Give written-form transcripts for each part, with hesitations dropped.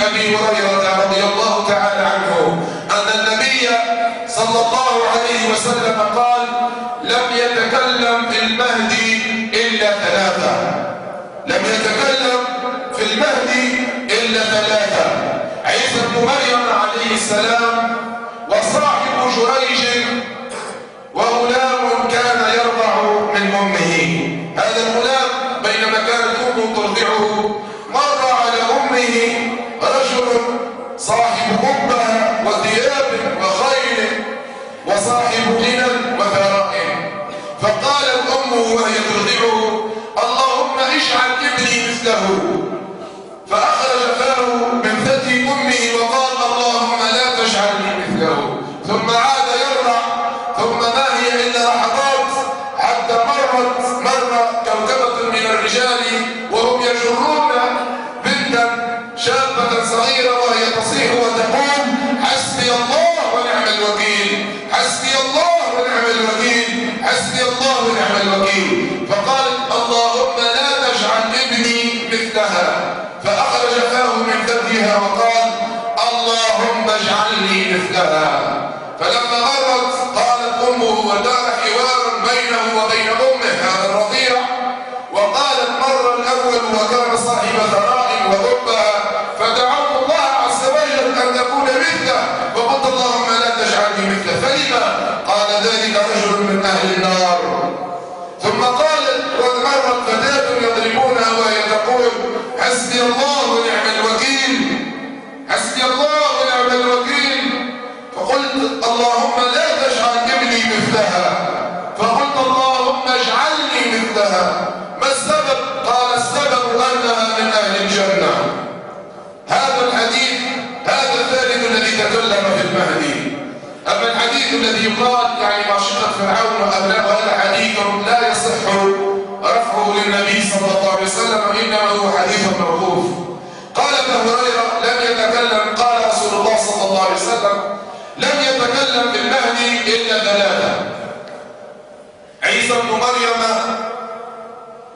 أبي هريرة رضي الله تعالى عنه أن النبي صلى الله عليه وسلم قال: لم يتكلم في المهدي إلا ثلاثة. لم يتكلم في المهدي إلا ثلاثة: عيسى بن مريم عليه السلام، وصاحب جريج، وغلام كان يرضع من أمه. هذا الغلام بينما كانت أمه ترضعه مر على أمه رجل صاحب قبة وثياب وخيل وصاحب غنى وثراء، فقالت أمه وهي ترضعه: اللهم اجعل ابني مثله. فأخرج فاه من ثدي أمه وقال: اللهم لا تجعلني مثله. ثم عاد يرضع، ثم ما هي إلا لحظات حتى مر كوكبة من الرجال وهم يجرون بنتا شابة صغيرة وهي تصيح وتقول: حسبي الله ونعم الوكيل، حسبي الله ونعم الوكيل، حسبي الله ونعم الوكيل. فقالت: اللهم لا تجعل ابني مثلها. فأخرج فاه من ثديها وقال: اللهم اجعلني مثلها. فلما مرت قالت أمه، ودار حوار بينه وبين أمه هذا الرضيع، وقالت: مر الأول وكان صاحب ثراء وقبة، فدعوت الله عز وجل أن تكون مثله، وقلت: اللهم لا تجعلني مثله. فلما؟ قال: ذلك رجل من أهل النار. ثم قالت: ومرت فتاة يضربونها وهي تقول: حسبي الله ونعم الوكيل، حسبي الله ونعم الوكيل. فقلت: اللهم لا تجعل ابني مثلها. فقلت: اللهم اجعلني مثلها. ما السبب؟ قال: السبب أنها من أهل الجنة. هذا الحديث، هذا الثالث الذي تكلم في المهدي. أما الحديث الذي يقال يعني معشقة فرعون وأبناء، هذا حديث لا يصح رفعه للنبي صلى الله عليه وسلم، إنما هو حديث موقوف. قال ابن هريرة: لم يتكلم، قال رسول الله صلى الله عليه وسلم: لم يتكلم في المهدي إلا ثلاثة: عيسى بن مريم،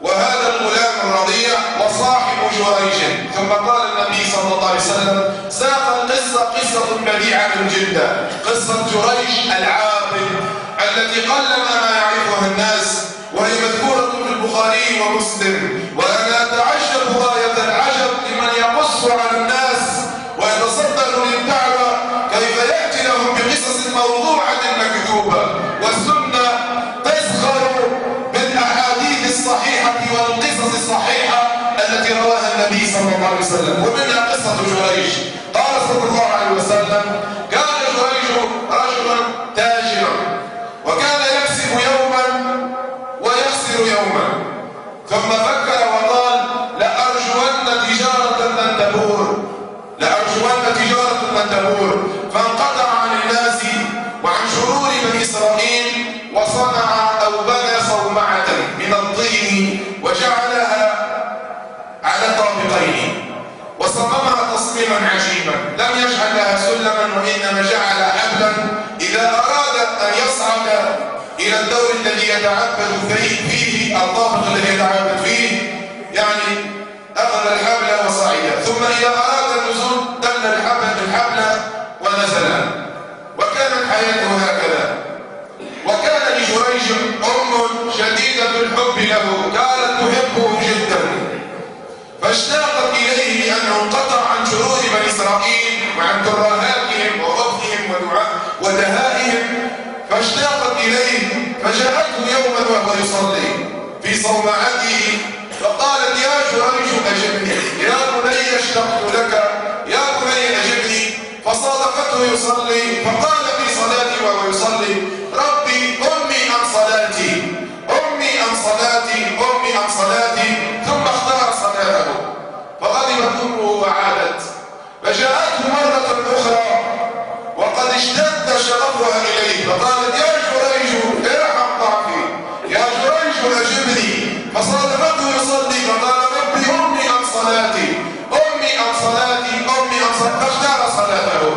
وهذا الغلام الرضيع، وصاحب جريج. ثم قال النبي صلى الله عليه وسلم: ساق القصة قصة بديعة جدا، قصة جريج العابد التي قلما ما يعرفها الناس، وهي مذكورة في البخاري ومسلم. وأنا أتعجب غاية العجب لمن يقص على الناس ويتصدر للدعوة كيف يأتي لهم بقصص موضوعة مكذوبة، والسنة تسخر بالأحاديث الصحيحة والقصص الصحيحة التي رواها النبي صلى الله عليه وسلم. ومنها قصة جريج. قال صلى الله عليه وسلم: كان جريج رجلا تاجرا، وكان يكسب يوما ويخسر يوما، ثم فكر وقال: لأرجون تجارة لن تبور، لأرجون تجارة لن تبور. فانقطع عن الناس وعن شرور بني إسرائيل، وصنع أو بنى صومعة من الطين وجعلها على طابقين، وصممها تصميما عجيبا، لم يجعل لها سلما، وإنما جعل حبلا إذا أراد أن يصعد إلى الدور الذي يتعبد فيه، الطابق الذي يتعبد فيه، يعني أخذ الحبل وصعد، ثم إذا أراد النزول دل الحبل ونزل. وكانت حياته هكذا. وكان لجريج أم شديدة الحب له، كانت تحبه جدا، فاشتاقت إليه لأنه انقطع عن شرور بني إسرائيل وعن ترهاتهم وخبثهم ودهائهم، فاشتاقت إليه، فجاءته يوما وهو يصلي في صومعته، فقالت: يا جريج أجبني، يا بني اشتقت لك، يا بني أجبني. فصادقته يصلي، فقال في صلاته وهو يصلي: ربي أمي أم صلاتي، أمي أم صلاتي، أمي أم صلاتي. ثم اختار صلاته، فغضبت أمه وعادت، فجاءته مرة أخرى وقد اشتد شغفها إليه، فقالت: يا جريج ارحم ضعفي، يا جريج أجبني. فصادقته يصلي، فقال: ربي أمي أم صلاتي، أمي أم صلاتي، أمي أم صلاتي. فاختار صلاته،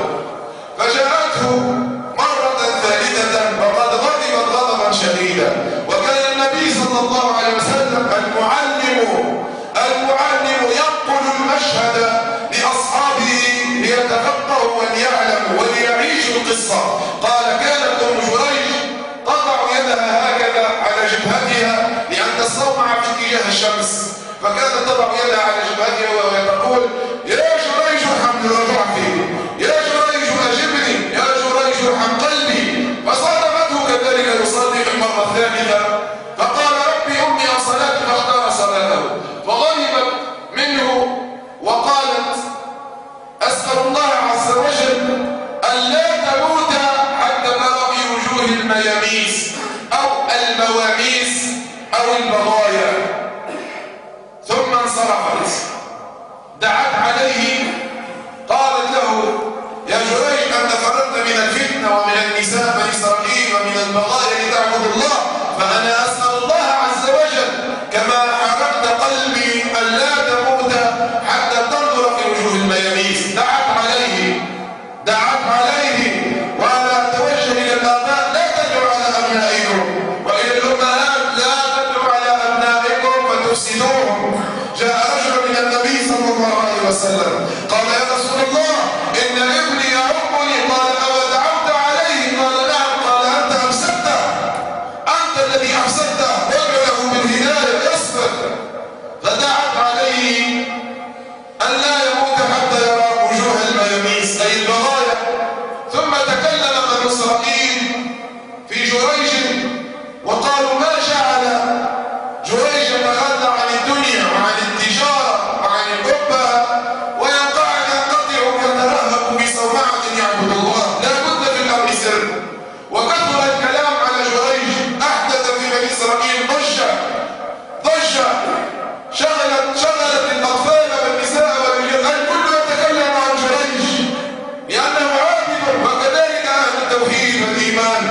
فجاءته مرة ثالثة وقد غضبت غضبا شديدا. وكان النبي صلى الله عليه وسلم المعلم ينقل المشهد لأصحابه الصومعة في اتجاه الشمس، فكانت تضع يدها على جبهتها وتقول: يا جريج ارحم رجعتي، يا جريج أجبني، يا جريج ارحم قلبي. فصادمته كذلك يصلي في المرة الثالثة، فقال: ربي أمي الصلاة، فاختار صلاته، فغضبت منه وقالت: أسأل الله عز وجل أن لا تموت حتى ترى في وجوه المياميس أو المواميس أو البغايا. ثم انصرفت، دعت عليه، قالت له: يا جريج، أنت فررت من الفتنة ومن النساء بني إسرائيل ومن البغايا لتعبد الله، فأنا أسأل الله عز وجل كما حرقت قلبي أن لا تموت حتى تنظر في وجوه المياميس. دعت عليه وأنا أتوجه إلى الآباء: لا تدعوا على أبنائكم، وإلى الأمهات: لا تدعوا على أبنائكم فتفسدوهم. جاء رجل من النبي صلى الله عليه وسلم قال: يا رسول الله، إن ابني يعقني. قال: أو دعوت عليه؟ قال: نعم. قال: أنت أفسدته، أنت الذي أفسدته، وادع له بالهداية، اصبر. فدعت عليه أن لا يموت حتى يرى وجوه المياميس أي البغايا. ثم تكلم بنو إسرائيل في جريج وقالوا: ما جعل جريج يتخلى عن الدنيا وعن التجارة وعن القبة ويقعد ينقطع كترهب بصومعة يعبد الله، لا بد في الأمر سر. وكثر الكلام على جريج، أحدث في بني إسرائيل ضجة شغلت الأطفال والنساء والرجال، الكل يتكلم عن جريج لأنه عابد، وكذلك أهل التوحيد والإيمان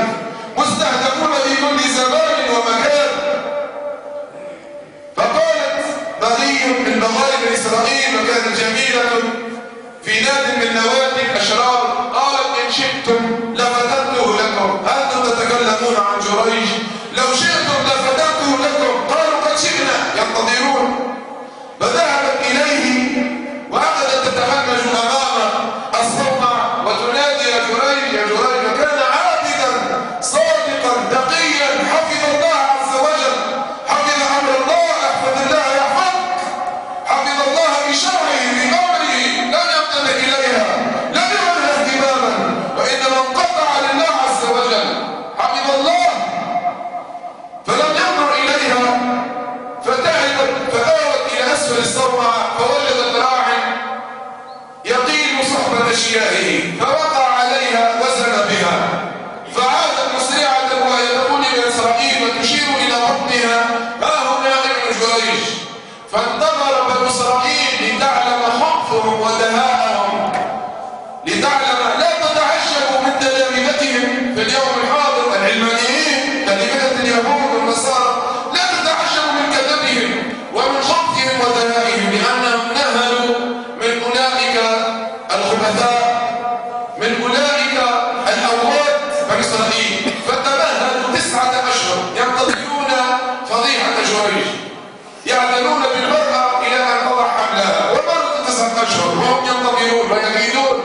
مستهدفون في كل زمان ومكان. فقالت بغي من بغايا بني إسرائيل، وكانت جميلة في ناد من نوادي الأشرار، قالت: إن شئتم لفتنته لكم. أنتم تتكلمون عن جريج، لو شئتم لفتنته لكم. قالوا: قد شئنا، ينتظرون. فذهبت إليه وأخذت تتحنج أمامه الصومعة وتنادي: يا جريج، يا جريج. وكان عابدا صادقا تقيا، حفظ الله عز وجل، حفظ أمر الله، احفظ الله يحفظك، حفظ الله بشرعه بأمره، لم ينتبه إليها، لم يعرف اهتماما، وإنما انقطع لله عز وجل، حفظ الله فلم ينظر إليها. فتعبت فآوت إلى أسفل الصومعة، فوجدت راعٍ يقيل صحبة أشيائه، فوقع عليها وزن بها، فعادت مسرعة وهي تقول إلى إسرائيل وتشير إلى بطنها: ها هنا ابن جريج. فانتظر بنو إسرائيل لتعلم خبثهم ودهاءهم، لتعلم، لا تتعجبوا من تلامذتهم في اليوم الحاضر العلمانيين، تلامذة اليهود والنصارى، لا تتعجبوا من كذبهم ومن خبثهم ودهائهم، لأنهم نهلوا من أولئك الخبثاء، من أولئك الأولاد بني إسرائيل. فتمهلوا 9 أشهر ينتظرون فضيحة جريج، يعلنون بالمرأة إلى أن تضع حملها، ومرت 9 أشهر وهم ينتظرون ويكيدون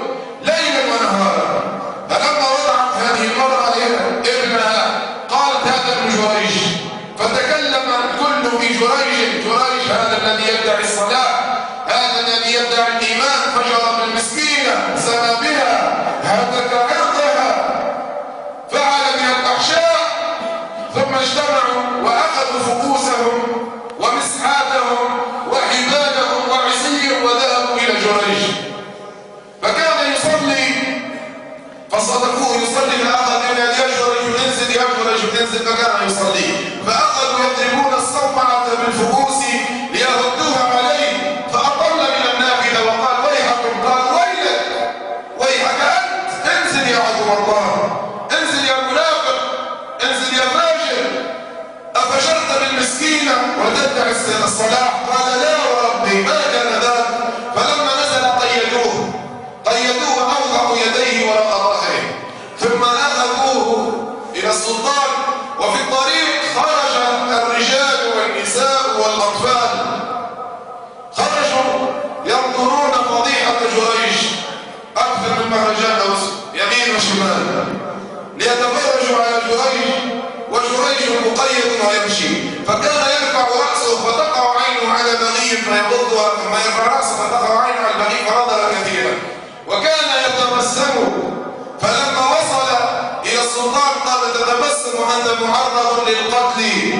ليلا ونهارا. فلما وضعت هذه المرأة ابنها قالت: هذا ابن جريج. فتكلم الكل في جريج. جريج هذا الذي يدعي الصلاة، هذا الذي يدعي الإيمان، فجر بالمسكينة، زنى بها، هتك عرضها، فعل بها الفحشاء. ثم اجتمعوا وأخذوا فقوسهم ومسحاتهم وحبالهم وعصيهم وذهبوا إلى جريج. فكان يصلي، فصادفوه يصلي، فأخذ ينادي: يا جريج انزل، يا جريج انزل. فكان يصلي، فأخذوا يضربون الصومعة بالفقوس ليردوها عليه، فأطل من النافذة وقال: ويحكم. قال: ويحك أنت، انزل يا عدو الله، انزل يا منافق، انزل يا فاجر، أفجرت بالمسكينة وتدعي الصلاح؟ قال: لا وربي ما كان ذاك. فلما نزل قيدوه وأوضعوا يديه وراء ظهره، ثم أخذوه إلى السلطان. وفي الطريق خرج الرجال والنساء والأطفال، خرجوا ينظرون فضيحة جريج أكثر من مهرجان يمين وشمال، ليتفرجوا على جريج، وجريج مقيد ويمشي، فكان يرفع رأسه فتقع عينه على بغي فيغضها، ثم يرفع رأسه فتقع عينه على البغي فنظر كثيرا، وكان يتبسم. فلما وصل إلى السلطان قال: تتبسم أنت معرض للقتل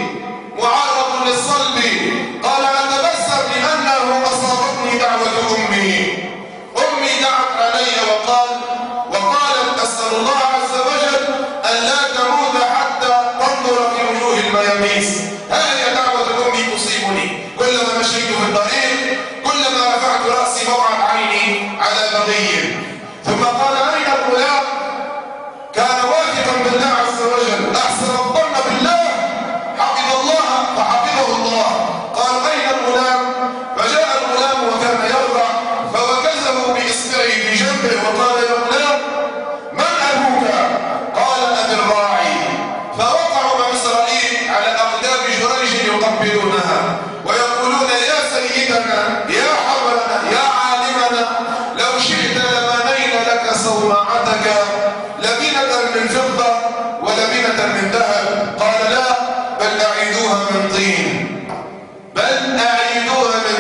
معرض للصلب. قال: أتبسم لأنه أصابتني دعوة أمي دعت علي وقالت: أسأل الله عز وجل أن لا تموت حتى تنظر في وجوه المياميس. هذه دعوة أمي تصيبني كلما مشيت في الطريق، كلما رفعت رأسي موعد عيني على بغي. ثم قال: أين الغلام؟ كان واثقا بالله عز وجل، أحسن الظن بالله، حفظ الله فحفظه الله. قال: أين الغلام؟ فجاء الغلام وكان يرضع، فوكزه بإصبعه في جنبه وقال: يا غلام، من أبوك؟ قال: أبي الراعي. فوقعوا بنو إسرائيل على أقدام جريج يقبلونها ويقولون: يا سيدنا، يا حبرنا، يا عالمنا، لو شئت لمنينا لك صومعتك لبنة من فضة ولبنة من ذهب. قال: لا، بل أعيدوها من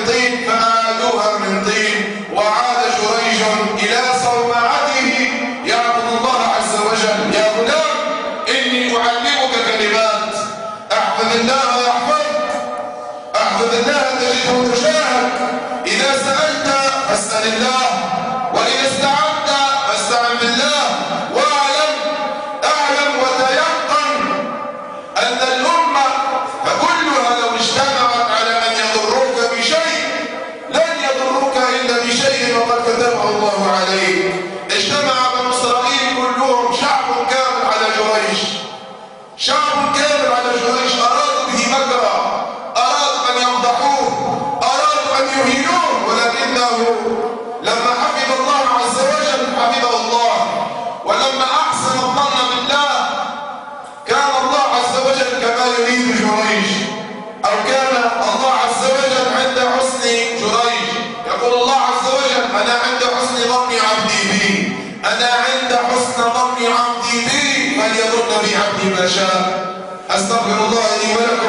طين، فأعادوها من طين. وعاد جريج إلى صومعته يعبد الله عز وجل. يا غلام، إني أعلمك كلمات، احفظ الله يحفظك، احفظ الله تجده تجاهك. إذا سألت فاسأل الله، وإذا استعنت فاستعن بالله. اعلم وتيقن أن الأمة فكلها لو اجتمعت على أن يضروك بشيء لن يضروك إلا بشيء وقد كتبه الله عليك. اجتمع بنو إسرائيل كلهم، شعب كامل على جريج، أرادوا به مكرا، أرادوا أن يفضحوه، أرادوا أن يهينوه، ولكنه لما حفظ الله عز وجل حفظه الله، ولما أحسن الظن بالله كان الله عز وجل كما يريد جريج، أو كان الله عز وجل عند حسن جريج. يقول الله عز وجل: أنا عند حسن ظن عبدي بي، أنا عند حسن ظن عبدي بي، فليظن بي عبدي ما شاء. أستغفر الله لي ولكم